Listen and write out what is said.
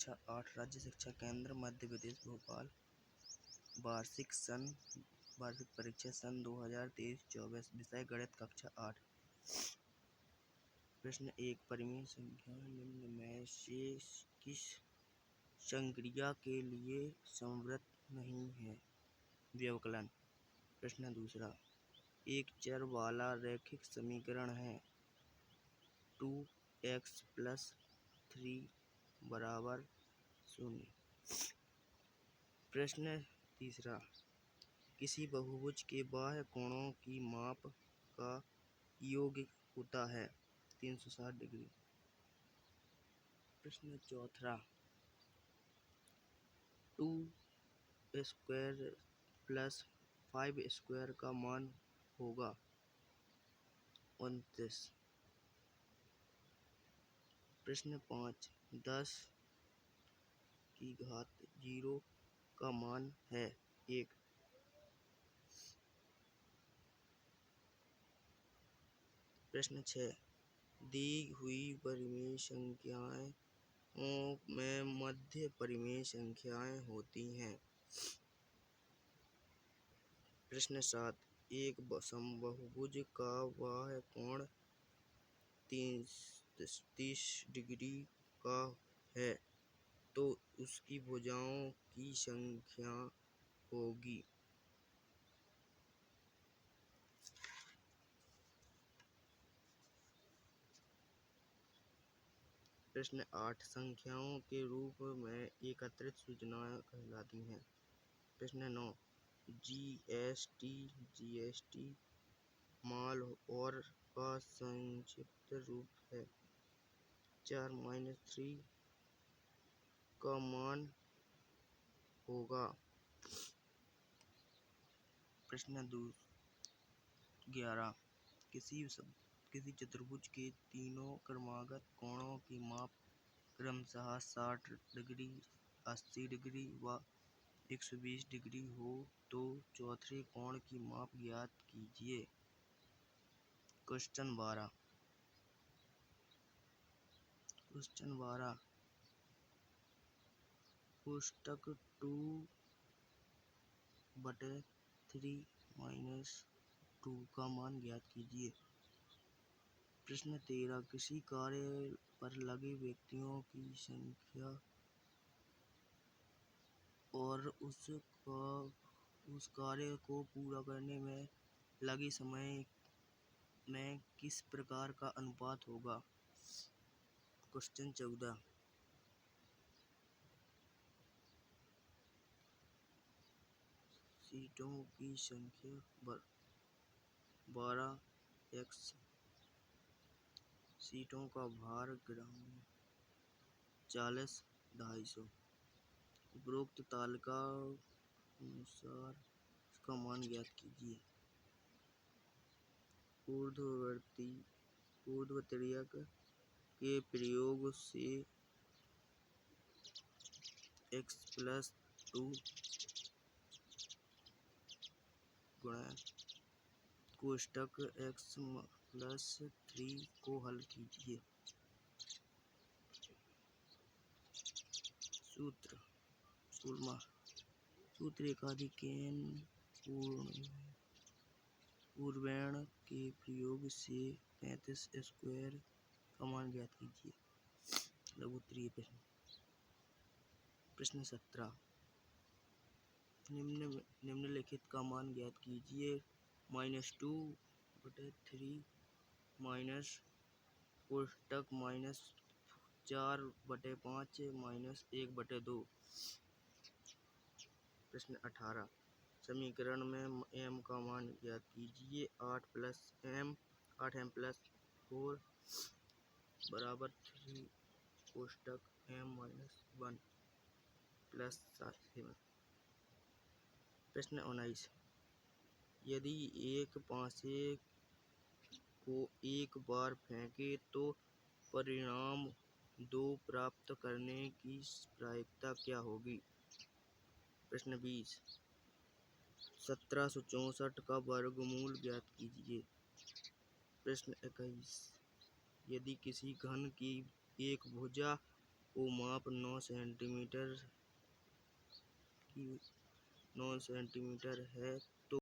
कक्षा 8 राज्य शिक्षा केंद्र मध्य प्रदेश भोपाल। वार्षिक परीक्षा सन 2023-24। विषय गणित कक्षा 8। प्रश्न 1। परिमेय संख्या निम्न में से किस संक्रिया के लिए समवर्त नहीं है? व्यवकलन। प्रश्न 2। एक चर वाला रैखिक समीकरण है 2x + 3 = 0। प्रश्न 3। किसी बहुभुज के बाह्य कोणों की माप का योग होता है 360 डिग्री। प्रश्न 4। 2² + 5² का मान होगा 29। प्रश्न 5। 10 की घात 0 का मान है 1। प्रश्न 6। दी हुई परिमेय संख्याओं में मध्य परिमेय संख्याएं होती हैं। प्रश्न 7। एक समबाहुभुज का बाह्य कोण 30 डिग्री का है तो उसकी भुजाओं की संख्या होगी। प्रश्न 8। संख्याओं के रूप में एकत्रित सूचनाएं कहलाती हैं। प्रश्न 9। जीएसटी माल और का संक्षिप्त रूप है 4 - 3 का मान होगा। प्रश्न 11। किसी चतुर्भुज के तीनों क्रमागत कोणों की माप क्रमशः 60 डिग्री, 80 डिग्री व 120 डिग्री हो तो चौथे कोण की माप ज्ञात कीजिए। क्वेश्चन 12। कोष्ठक 2/3 - 2 का मान ज्ञात कीजिए। प्रश्न 13। किसी कार्य पर लगे व्यक्तियों की संख्या और उस कार्य को पूरा करने में लगे समय में किस प्रकार का अनुपात होगा? क्वेश्चन 14। सीटों की संख्या 12x। सीटों का भार ग्राम 40 250। उपरोक्त तालिका अनुसार इसका मान ज्ञात कीजिए। ऊर्ध्वतिर्यक के प्रयोग से x + 2 कोष्ठक x + 3 को हल कीजिए। सूत्र 16। सूत्र एकाधिक n पूर्णांक के प्रयोग से 35² का मान ज्ञात कीजिए। लघुत्तरीय प्रश्न। प्रश्न 17। निम्नलिखित का मान ज्ञात कीजिए। -2/3 कोष्ठक -4/5 -1/2। प्रश्न 18। समीकरण में m का मान ज्ञात कीजिए। 8m + 4 = 3 कोष्ठक m-1 + 7। प्रश्न 19। यदि एक पासे को एक बार फेंके तो परिणाम 2 प्राप्त करने की प्रायिकता क्या होगी? प्रश्न 20। 1764 का वर्गमूल ज्ञात कीजिए। प्रश्न 21। यदि किसी घन की एक भुजा ओ माप 9 सेंटीमीटर है तो